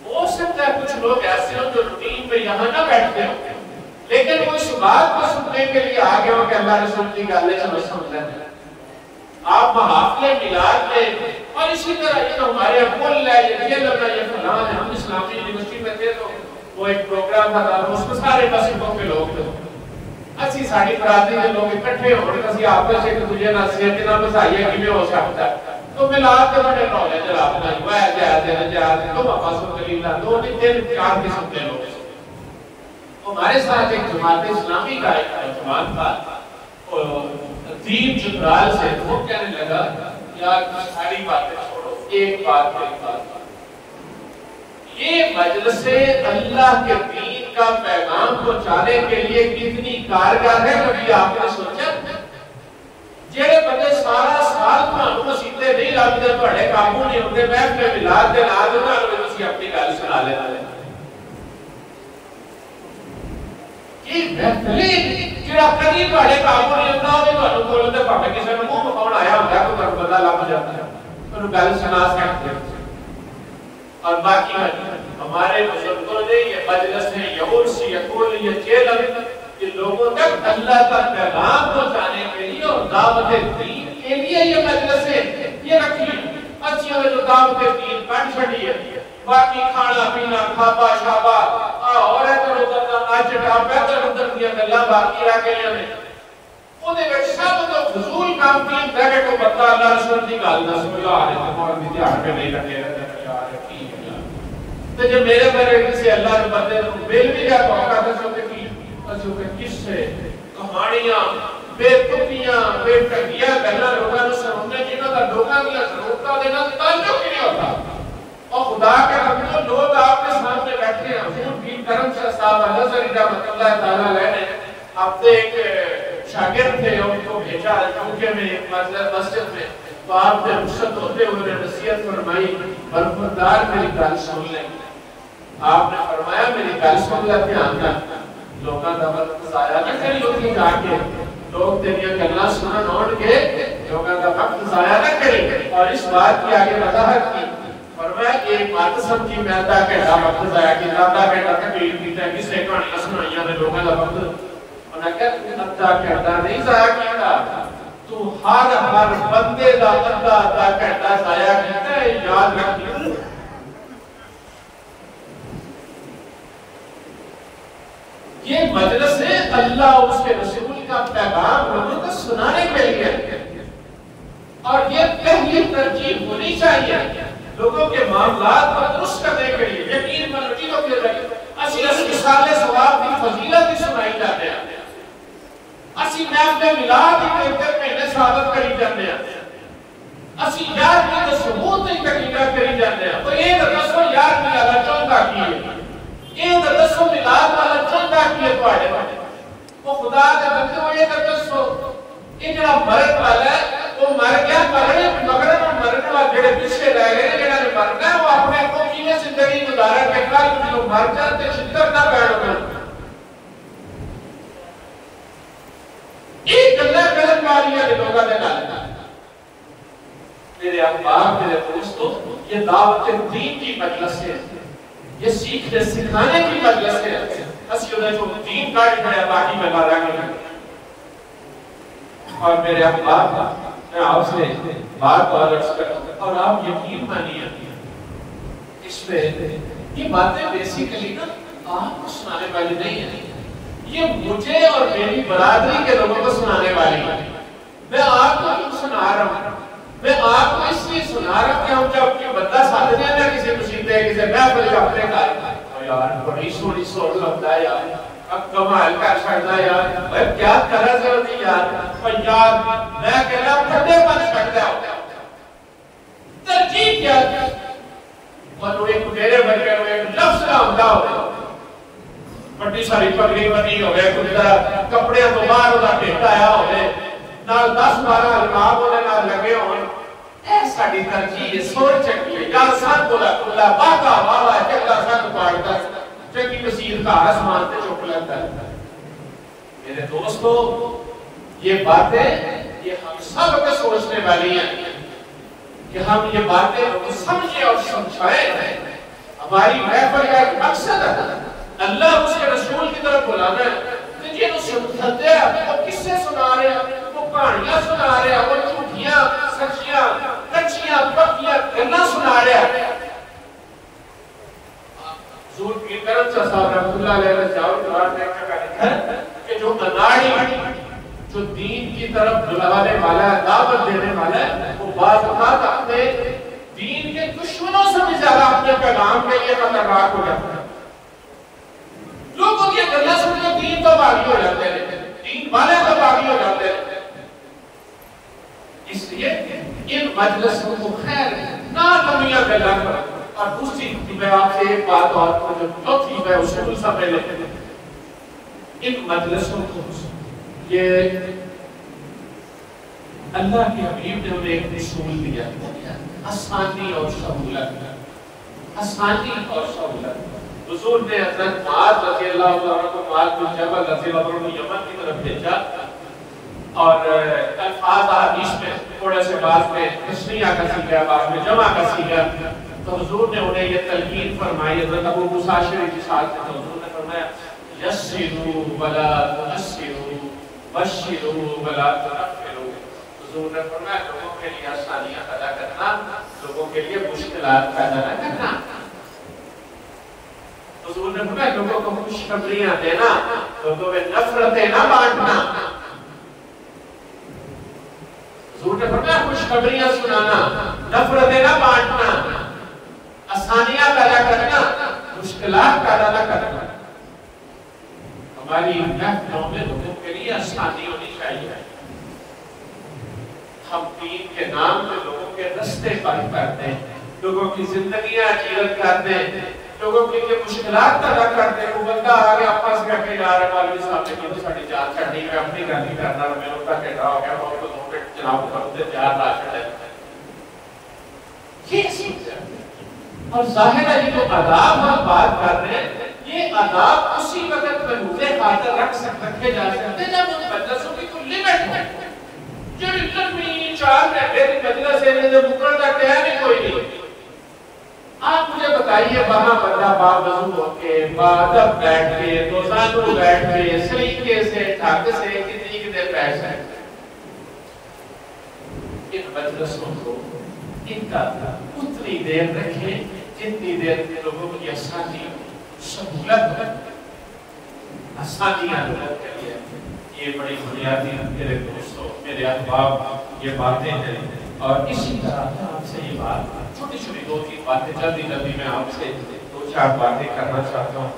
ہو سکتا ہے کچھ لوگ ایسے ہوں جو روٹین پہ یہاں نہ بیٹھتے ہوں، لیکن وہ اس بات کو سننے کے لیے آگے ہوں کہ اللہ رسول کی گالیں چلو سمجھ لیں۔ آپ محافلے میلاد میں اور اسی طرح یہ ہمارے کل ہے، یہ لگنا، یہ فلان ہے۔ ہم اسلامی یونیورسٹی میں تھے تو وہ ایک پروگرام تھا، اس میں سارے مسجدوں کے لوگ تھے، اچھی ساری برادری کے لوگ اکٹھے ہونے کسی آپس سے ایک دوسرے نصیحت کے نام بسائیے کہ میں ہو سکتا ہے تو میلاد کے بڑے نالج جناب نہیں ہوا ہے، جائز تو واپس دلیل دو نہیں تین چار قسم کے لوگ۔ ہمارے ساتھ ایک جماعت اسلامی کا ایک نوجوان تھا، دین جبرال سے، وہ کہنے لگا یار ساری باتیں چھوڑو، ایک بات یہ مجلس اللہ کے دین کا پیغام پہنچانے کے لیے کتنی کارگر ہے، کبھی آپ نے سوچا؟ جڑے بندے سارا سال تھانوں مسیطے نہیں لگتے، تھوڑے قابو نہیں ہوتے، محفل میلاد دے نال تسی اپنی گل سنا لینا۔ یہ محفل جڑا کبھی تھوڑے قابو نہیں ہوتا، وہ تھانوں کول تے بھاویں کسے نوں منہ مکھاون آیا ہوندا کوئی تھانوں بندہ لب جاتا ہے، تانوں گل سنا سکتے ہیں۔ اور باقی ہمارے بزرگوں نے یہ مجلس ہے، یہ عرس، یہ کل، یہ چیلن، یہ لوگوں تک اللہ کا پیغام پہنچانے کے لیے اور دعوت دین کے لیے یہ مجلس ہے، یہ رکھی اچھی ہوئے جو دعوت دین کٹ چھڑی ہے، باقی کھانا پینا کھابا شابا اور ادھر ادھر کا آج ٹاپ ادھر ادھر دیا اللہ باقی رہ گئے ہیں، انہیں میں سب تو فضول کام تین دھگے کو بتا اللہ رسول کی گال نہ سمجھا آ رہے تھے، اور دیدیار پہ نہیں لگے رہتے ہیں تو جب میرے بارے کسی اللہ نے بندے تو بیل بھی گیا تو آقا تسو کے کس سے کہانیاں بے تکیاں بے تکیاں کرنا لوگاں نے سننے جنہوں کا لوگاں کی ضرورتہ دینا تعلق ہی نہیں ہوتا۔ اور خدا کے حمدو لوگ آپ کے سامنے بیٹھے ہیں، حضور بھی کرم شاہ صاحب اللہ صلی رحمت اللہ تعالیٰ علیہ نے اپنے ایک شاگرد تھے، ان کو بھیجا یوکے میں ایک مسجد میں، تو آپ نے رخصت ہوتے ہوئے نصیحت فرمائی، برخوردار میری گل سن لیں۔ آپ نے فرمایا میری گل سن لے دھیان کر، لوگاں دا وقت ضائع نہ کری، لوگی جا کے لوگ تیریاں گلاں سنن آن کے لوگاں دا وقت ضائع نہ کرے، اور اس بات کی آگے وضاحت کی، فرمایا ایک بات سمجھی میں آدھا گھنٹہ وقت ضائع کیا، آدھا گھنٹہ تقریر کی ہے، کس نے کہانیاں سنائیاں نے لوگاں دا وقت، انہوں نے کہا آدھا گھنٹہ نہیں ضائع کیا، تو ہر بندے دا آدھا گھنٹہ ضائع کیا ہے، یاد رکھیں۔ یہ مجلس ہے اللہ اور اس کے رسول کا پیغام لوگوں کو سنانے کے لیے، اور یہ پہلی ترجیح ہونی چاہیے لوگوں کے معاملات کو درست کرنے کے لیے۔ یقین منوٹیوں کے ذریعے اسی مثال ثواب کی فضیلت ہی سنائی جاتے ہیں، اسی محفل میلاد ہی دیکھ مہینے ثابت کری جانے ہیں، اسی یار کی ثبوت ہی تقریر کری جانے ہیں۔ تو یہ دسو یار میلاد چاہتا کی ہے، یہ دسو میلاد والا چاہتا کی ہے تواڈے وہ خدا دے بندے ہو، یہ دسو یہ جڑا مرن والا ہے وہ مر گیا، مگر مرن والا جڑے پیچھے رہ گئے جڑا نے مرنا ہے وہ اپنے کو کیویں زندگی گزارا کہ کل جو مر جائے تے چھتر نہ پیڑ ہو۔ ایک گلا کرن والی ہے لوگاں دے نال۔ میرے احباب، میرے دوستو، یہ دعوت دین کی مجلس ہے، یہ سیکھنے سکھانے کی مجلس ہے۔ اسی انہیں جو دین کاٹ کھڑے باقی میں بارا گئے۔ اور میرے احباب، میں آپ سے بات عرض کروں اور آپ یقین مانیے اس میں یہ باتیں بیسیکلی نا آپ کو سنانے والی نہیں ہیں، یہ مجھے اور میری برادری کے لوگوں کو سنانے والی ہے۔ میں آپ کو کیوں سنا رہا ہوں؟ میں آپ کو اس لیے سنا رہا ہوں کہ ہم جب کہ بندہ ساتھ دیں نا کسی مصیبت ہے، کسی محفل کا اپنے کار یار بڑی سوڑی سوڑ لگتا ہے یار، اب کمال کر سکتا ہے یار، بھائی کیا کرا ضرورتی یار، اور یار میں کہہ رہا پھٹے پن سکتا ہوں ترجیح کیا اور ایک میرے بچے ہوئے ایک لفظ کا عمدہ ہو بڑی ساری پگڑی بنی ہوئے کچھ کپڑے تو باہر ہوتا ٹھیک آیا ہوئے نال 10-12 القاب ہونے نال لگے ہوئے ایسا دی ترجیح سوچ چکی ہے یا ساتھ بولا کلا باقا والا چکلا ساتھ پاڑتا چکی مسیر کا آسمان تے چک لگتا ہے۔ میرے دوستو یہ باتیں یہ ہم سب کو سوچنے والی ہیں کہ ہم یہ باتیں سمجھیں اور سمجھائیں۔ ہماری محفل کا ایک مقصد ہے اللہ اس کے رسول کی طرف بلانا ہے کہ یہ سنتے ہیں وہ کس سے سنا رہے ہیں، وہ کہانیاں سنا رہے ہیں، وہ جھوٹیاں سچیاں کچیاں پکیاں گلاں سنا رہے ہیں۔ حضور پیر کرم شاہ صاحب رحمۃ اللہ علیہ نے جاؤ قرآن میں لکھا ہے کہ جو اناڑی جو دین کی طرف بلانے والا ہے، دعوت دینے والا ہے، وہ بعض اوقات اپنے دین کے دشمنوں سے بھی زیادہ اپنے پیغام کے لیے خطرناک ہو جاتا ہے۔ لوگوں کی گلاں سن کے دین تو باغی ہو جاتے ہیں، دین والے تو باغی ہو جاتے ہیں۔ اس لیے ان مجلسوں کو خیر نہ کمیاں گلاں کرو۔ اور دوسری میں آپ سے ایک بات اور جو چوتھی میں اصول سمجھ لیتے ہیں ان مجلسوں کو یہ اللہ کے حبیب نے انہیں ایک اصول دیا آسانی اور سہولت، آسانی اور سہولت۔ حضور نے حضرت معاذ رضی اللہ عنہ کو معاذ بن جبل رضی اللہ عنہ کو یمن کی طرف بھیجا اور الفاظ حدیث میں تھوڑے سے بعد میں تشریح کا سیکھا، بعد میں جمع کا سیکھا۔ تو حضور نے انہیں یہ تلقین فرمائی حضرت ابو موسیٰ اشعری کی ساتھ میں حضور نے فرمایا یسروا ولا تعسروا بشروا ولا تنفروا۔ حضور نے فرمایا لوگوں کے لیے آسانیاں پیدا کرنا، لوگوں کے لیے مشکلات پیدا نہ کرنا۔ حضور نے فرمایا لوگوں کو خوشخبریاں دینا، لوگوں میں نفرتیں نہ بانٹنا۔ حضور نے فرمایا خوشخبریاں سنانا، نفرتیں نہ بانٹنا، آسانیاں پیدا کرنا، مشکلات پیدا نہ کرنا۔ ہماری محفلوں میں لوگوں کے لیے آسانی ہونی چاہیے۔ ہم دین کے نام سے لوگوں کے رستے بند کرتے ہیں، لوگوں کی زندگیاں اجیرت کرتے ہیں، لوگوں کے لیے مشکلات پیدا کرتے ہیں۔ وہ بندہ آگے آپس میں کہ یار والی صاحب نے کیوں ساڑی جان چھڑنی میں اپنی گھر کرنا میں ان کا کہنا ہو گیا بہت تو دو منٹ جناب کرتے تیار راشد ہے۔ یہ سمجھ ہے اور ظاہر ہے جو عذاب ہم بات کر رہے ہیں یہ عذاب اسی وقت محفوظ خاطر رکھے جا سکتے ہیں جب ان مجلسوں کی کوئی لمٹ ہے۔ جو لمبی 4 گھنٹے کی مجلس ہے جب مقررہ ٹائم ہی کوئی نہیں۔ آپ مجھے بتائیے وہاں بندہ باوضو ہو کے باادب بیٹھ کے دوزانو بیٹھ کے سلیقے سے ٹھاک سے کتنی دیر بیٹھ سکتے ان مجلسوں کو ان کا اتنی دیر رکھیں جتنی دیر لوگوں کی آسانی سہولت آسانیاں لوگوں کے لیے۔ یہ بڑی بنیادی میرے دوستوں میرے احباب یہ باتیں ہیں اور اسی طرح میں آپ سے یہ بات چھوٹی چھوٹی 2-3 باتیں جلدی میں آپ سے 2-4 باتیں کرنا چاہتا ہوں۔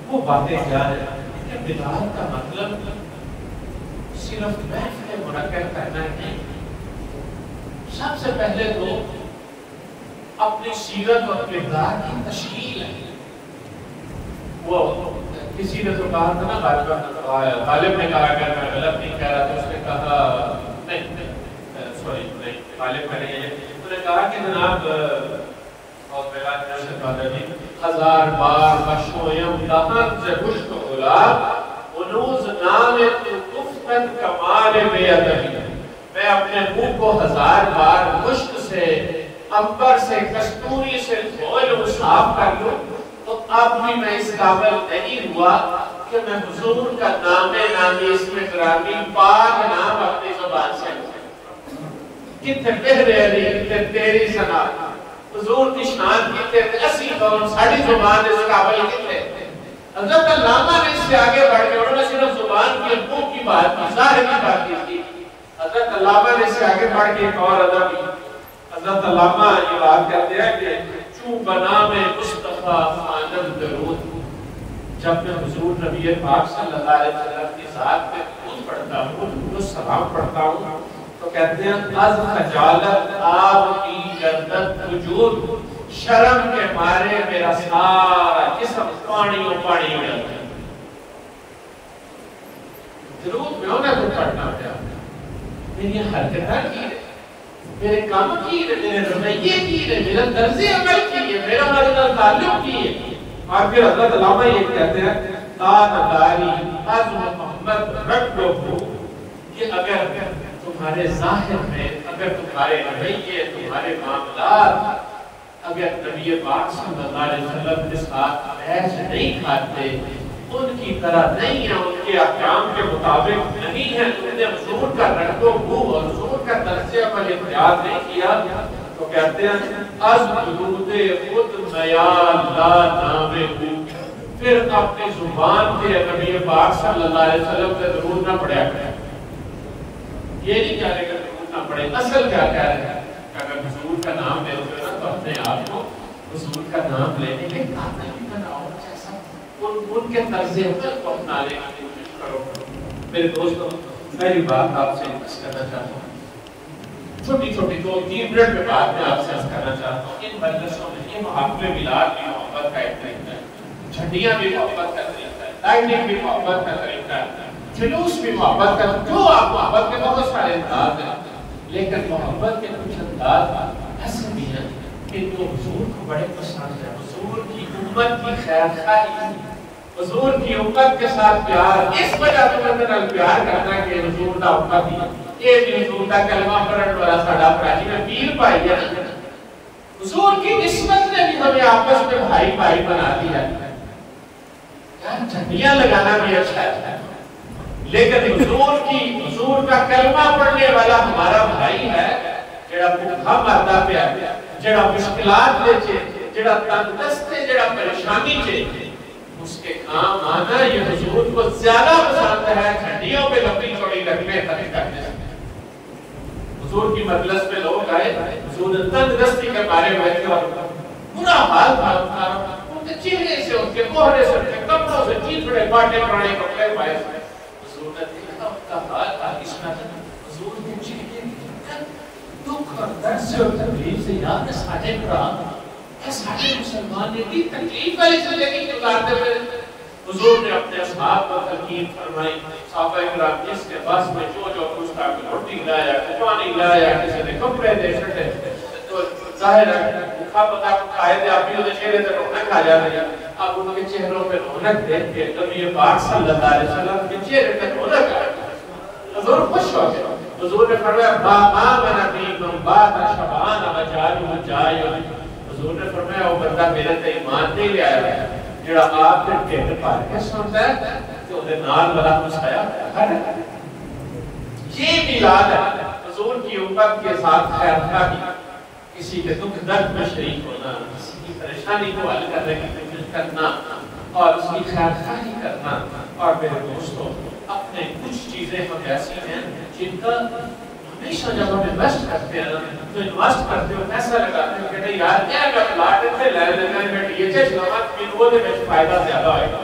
وہ باتیں کیا ہے کہ بدعت کا مطلب صرف محفل منعقد کرنا ہے، سب سے پہلے تو اپنی سیرت اور کردار کی تشکیل ہے۔ وہ کسی نے تو کہا تھا نا، غالب نے کہا کہ میں غلط نہیں کہہ رہا تھا، اس نے کہا نہیں غالب نے نہیں، انہوں نے کہا کہ جناب ہزار بار مشویم دہن سے گشت غلاب انوز نام تو گفتن کمال بے ادبی، میں اپنے منہ کو ہزار بار مشک سے، عنبر سے، کستوری سے دھو لوں، صاف کر لوں، تو اب بھی میں اس قابل نہیں ہوا کہ میں حضور کا نام نامی اسم گرامی پاک نام اپنی زبان سے کتنے پہرے علی، کتنے تیری ثنا، حضور کی شان کتنے اسی قوم ساڑھی زبان اس قابل کتنے۔ حضرت علامہ نے اس سے آگے بڑھ کے، انہوں نے صرف زبان کی منہ کی بات کی، ظاہر کی بات کی، حضرت علامہ نے اس سے آگے بڑھ کے ایک اور ادب کی۔ حضرت علامہ یہ بات کہتے ہیں کہ چون بنام مصطفیٰ خواندم درود، جب میں حضور نبی پاک صلی اللہ علیہ وسلم کی ذات میں درود پڑھتا ہوں، درود سلام پڑھتا ہوں، تو کہتے ہیں از خجالت آب کی گردت وجود، شرم کے مارے میرا سارا جسم پانی و پانی ہو جاتا ہے۔ درود میں ہونا تو پڑھنا پڑا، میری حرکتہ کی ہے، میرے کام کی ہے، میرے رویے کی ہے، میرا طرز عمل کی ہے، میرا مدد تعلق کی ہے۔ اور پھر حضرت علامہ یہ کہتے ہیں تان داری از محمد رکھ لو، کہ اگر تمہارے ظاہر میں، اگر تمہارے رویے، تمہارے معاملات اگر نبی پاک صلی اللہ علیہ وسلم کے ساتھ بحث نہیں کھاتے، ان کی طرح نہیں ہیں، ان کے احکام کے مطابق نہیں ہیں، تم نے حضور کا رنگ و بو اور حضور کا طرز عمل اختیار نہیں کیا، تو کہتے ہیں از درود خود میال لا نام بو، پھر اپنی زبان پہ نبی پاک صلی اللہ علیہ وسلم سے درود نہ پڑھا کرے۔ یہ نہیں کہہ رہے کہ درود نہ پڑھے، اصل کیا کہہ رہے ہیں کہ اگر حضور کا نام لیتے ہیں تو اپنے آپ کو حضور کا نام لینے کے قابل بھی بناؤ، جیسا ان کے طرز عمل کو اپنا لینے کی کوشش کرو۔ میرے دوستوں، پہلی بات آپ سے عرض کرنا چاہتا ہوں، چھوٹی چھوٹی 2-3 منٹ میں بات میں آپ سے عرض کرنا چاہتا ہوں، ان مجلسوں میں یہ محافل میلاد بھی محبت کا ایک طریقہ ہے، جھنڈیاں بھی محبت کا طریقہ ہے، لائٹنگ بھی محبت کا طریقہ ہے، جلوس بھی محبت کا، جو آپ محبت کے بہت سارے انداز ہیں، لیکن محبت کے کچھ انداز ایسے بھی ہیں کہ جو حضور کو بڑے پسند ہے، حضور کی امت کی خیر خواہی، حضور کی امت کے ساتھ پیار، اس وجہ تو میں پیار کرتا ہے کہ حضور دا امت ہی، یہ بھی حضور دا کلمہ پڑھن والا ساڈا پراجی میں پیر پائی ہے، حضور کی نسبت نے بھی ہمیں آپس میں بھائی بھائی بنا دیا ہے۔ جھنڈیاں لگانا بھی اچھا ہے، لیکن حضور کا کلمہ پڑھنے والا ہمارا بھائی ہے، جڑا بھوکا مردا پیا، جڑا مشکلات دے چھے، جڑا تندرست ہے، جڑا پریشانی چھے، اس کے کام آنا یہ حضور کو زیادہ پسند ہے جھنڈیوں پہ لمبی چوڑی لکڑیں خرید کرنے سے۔ حضور کی مجلس میں لوگ آئے، حضور تندرستی کے بارے میں برا حال تھا ان کے چہرے سے، ان کے کوہرے سے، ان کے کپڑوں سے، چیتڑے پاٹے پرانے کپڑے پائے سے، حضور نے دیکھا ان کا حال آگش نہ تھا، حضور نے چہرے دکھ اور درد سے اور تکلیف سے یاد ہے ساڑھے قرآن ہے، ساڑھے مسلمان نے بھی تکلیف والی زندگی گزارتے ہوئے حضور نے اپنے اصحاب کو تلقین فرمائی، صحابہ اکرام جس کے پاس میں جو کچھ تھا، روٹی لایا، پانی لایا، کسی نے کپڑے دے چھٹے، تو ظاہر ہے بھوکا پتا کو کھائے دے، آپ بھی انہیں چہرے سے رونق آ جاتے ہیں، آپ ان کے چہروں پہ رونق دیکھ کے نبی پاک صلی اللہ علیہ وسلم کے چہرے پہ رونق آ گئی، حضور خوش ہو گئے۔ حضور نے فرمایا ما من نبی بات شبان وجالہ جائے، حضور نے فرمایا وہ بندہ میرے تے ایمان نہیں لے آیا جڑا آپ کے ٹھڈ بھر کے سنتا ہے کہ وہ نال والا مسایا ہے۔ یہ میلاد ہے حضور کی امت کے ساتھ خیر خواہی، کسی کے دکھ درد میں شریک ہونا، کسی کی پریشانی کو حل کرنے کی کوشش کرنا اور اس کی خیر خواہی کرنا۔ اور میرے دوستوں، اپنے کچھ چیزیں ہم ایسی ہیں جن کا ہمیشہ جب ہم انویسٹ کرتے ہیں، تو انویسٹ کرتے ہو پیسہ لگاتے ہو کہ نہیں یار یہ اگر پلاٹ اتنے لے لینے میں ڈی ایچ لوگ وہ دے میں فائدہ زیادہ ہوئے گا،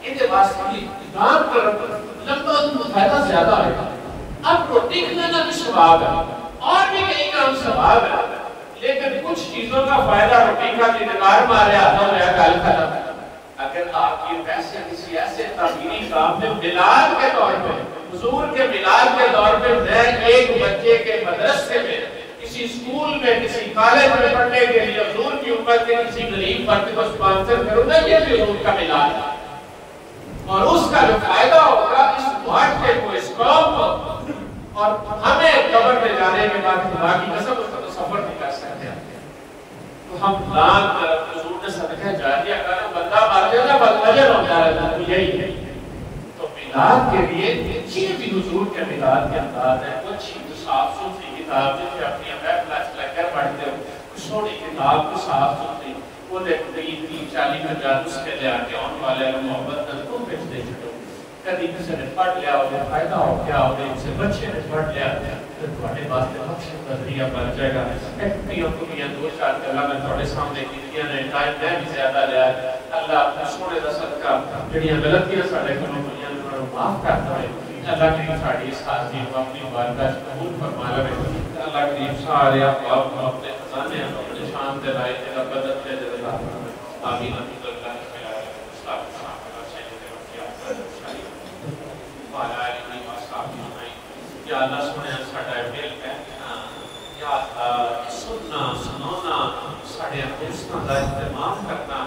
ان کے واسطے بھی دان پر لمبا فائدہ زیادہ ہوئے گا۔ اب روٹی کھلانا بھی ثواب ہے اور بھی کئی کام ثواب ہے، لیکن کچھ چیزوں کا فائدہ روٹی کا نگار مارے آتا ہوا گل ختم۔ اگر آپ یہ پیسے کسی ایسے تعمیری کام میں میلاد کے طور پہ، حضور کے میلاد کے طور پہ میں ایک بچے کے مدرسے میں، کسی اسکول میں، کسی کالج میں پڑھنے کے لیے حضور کی امت کے کسی غریب فرد کو سپانسر کروں گا، یہ بھی حضور کا میلاد ہے، اور اس کا جو فائدہ ہوگا اس معاشرے کو، اس قوم کو، اور ہمیں قبر میں جانے کے بعد خدا کی قسم اس کا تو سفر نہیں کر سکتے۔ تو ہم دان حضور نے صدقہ جاریہ کا بندہ مار دے گا بس اجر ہوتا رہتا ہے، تو یہی ہے۔ تو میلاد کے لیے یہ بھی حضور کے میلاد کے انداز ہے، وہ اچھی صاف ستھری کتاب جسے اپنی محفل لگ کر پڑھتے ہو، سونی کتاب کو صاف ستھری، وہ دیکھ 30-40 اس کے لے آ کے آن والے محبت نہ تم بھیج دے چھوڑو، کدی کسی نے پڑھ لیا ہو گیا فائدہ ہو گیا ہو گیا، اسے بچے نے پڑھ لیا تو تھوڑے بات میں بخشش نظریہ بن جائے گا۔ ایک کمیاں 2-4 گلاں میں تھوڑے سامنے کیتیاں نے، ٹائم میں بھی زیادہ لیا ہے۔ اللہ اپنے سونے دا صدقہ جڑیاں غلطیاں ساڈے کولوں ہوئیاں انہاں نوں معاف کرتا ہے۔ اللہ کریم ساڈی اس حاضری کو اپنی بارگاہ وچ قبول فرما لے۔ اللہ کریم سارے احباب کو اپنے خزانے اپنے شان دے لائق تے بدت دے دے عطا فرمائے۔ آمین آمین۔ یا اللہ سنے ساڑھا دل کہنا، یا اللہ سننا سنونا ساڑھے حسن دا اہتمام کرنا،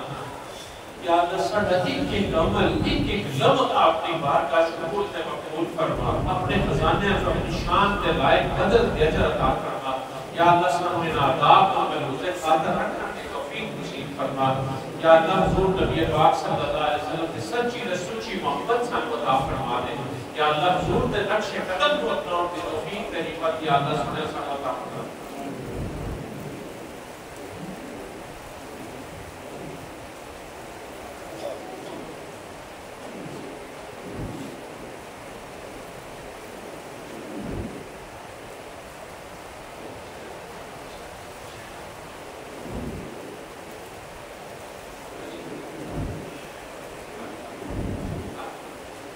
یا اللہ ساڑھا ایک ایک عمل ایک ایک لمحہ اپنی بارگاہ سے قبول تے مقبول فرما، اپنے خزانے اپنی شان تے لائق قدر دے اجر عطا فرما۔ یا اللہ سنے آداب کو ملوزے خاطر رکھنے کی توفیق نصیب فرما۔ یا اللہ حضور نبی پاک صلی اللہ علیہ وسلم کی سچی رسوچی محبت سن عطا فرما دے۔ یا اللہ حضور دے نقش قدم کو اپناؤں کی توفیق تیری بات، یا اللہ سنے سن عطا فرما۔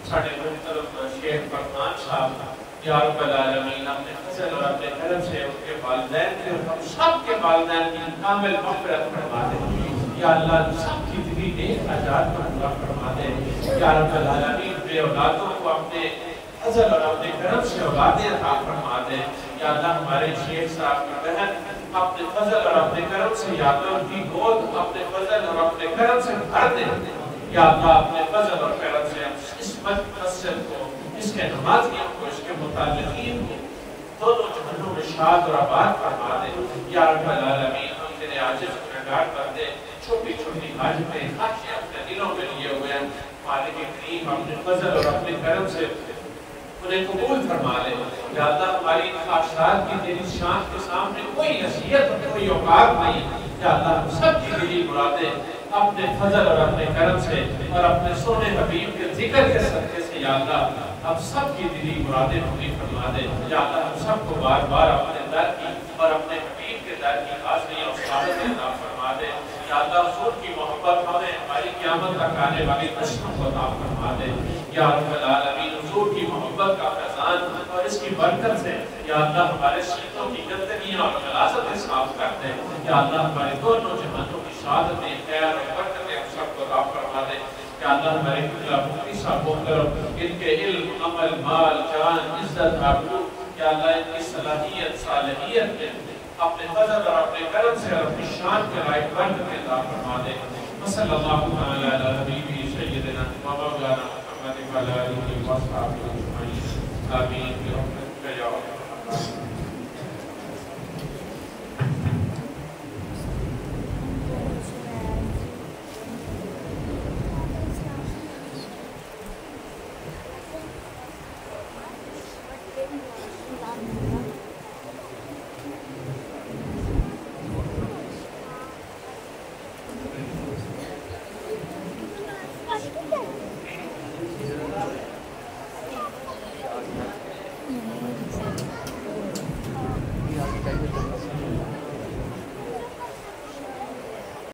ساڑھے محترم شیخ فرمان صاحب یا رب العالمین اپنے فضل اور اپنے کرم سے ان کے والدین کے اور ہم سب کے والدین کی کامل مغفرت فرما دے۔ یا اللہ سب کی دلی نیک حاجات کو پورا فرما دے۔ یا رب العالمین بے اولادوں کو اپنے فضل اور اپنے کرم سے اولادیں عطا فرما دے۔ یا اللہ ہمارے شیخ صاحب کی بہن اپنے فضل اور اپنے کرم سے، یا اللہ ان کی گود اپنے فضل اور اپنے کرم سے بھر دے۔ یا اللہ اپنے فضل اور کرم سے اس مسجد کو، اس کے نمازیوں کو، اس کے متعلقین کو دونوں جہنوں میں شاد اور آباد فرما دے۔ یا رب العالمین ہم تیرے عاجز گنہگار بندے چھوٹی چھوٹی حاجتیں خواہشیں اپنے دلوں میں لیے ہوئے ہیں، مالک کریم اپنے فضل اور اپنے کرم سے انہیں قبول فرما لے۔ یا اللہ ہماری خواہشات کی تیری شان کے سامنے کوئی حیثیت اور کوئی اوقات نہیں۔ یا اللہ ہم سب کی دلی مرادیں اپنے فضل اور اپنے کرم سے اور اپنے سونے حبیب کے ذکر کے صدقے سے یا اللہ ہم سب کی دلی مرادیں پوری فرما دے۔ یا اللہ ہم سب کو بار بار اپنے در کی اور اپنے حبیب کے در کی حاضری اور سعادت عطا فرما دے۔ یا اللہ حضور کی محبت ہمیں ہماری قیامت تک آنے والی نسلوں کو عطا فرما دے۔ یا رب العالمین حضور کی محبت کا فیضان اور اس کی برکت سے یا اللہ ہمارے سینوں کی گندگیاں اور غلاظتیں صاف کر دے۔ یا اللہ ہمارے دونوں جہانوں کی سعادتیں، خیر اور برکتیں ہم سب کو عطا فرما دے۔ یا اللہ ہمارے قبلہ مفتی صاحب محترم ان کے علم، عمل، مال، جان، عزت، آبرو یا اللہ ان کی صلاحیت، صالحیت میں اپنے فضل اور اپنے کرم سے اور اپنی شان کے لائق برکتیں عطا فرما دے۔ صلی اللہ تعالی علی حبیبہ سیدنا و مولانا محمد وعلی آلہ وصحبہ اجمعین۔ آمین۔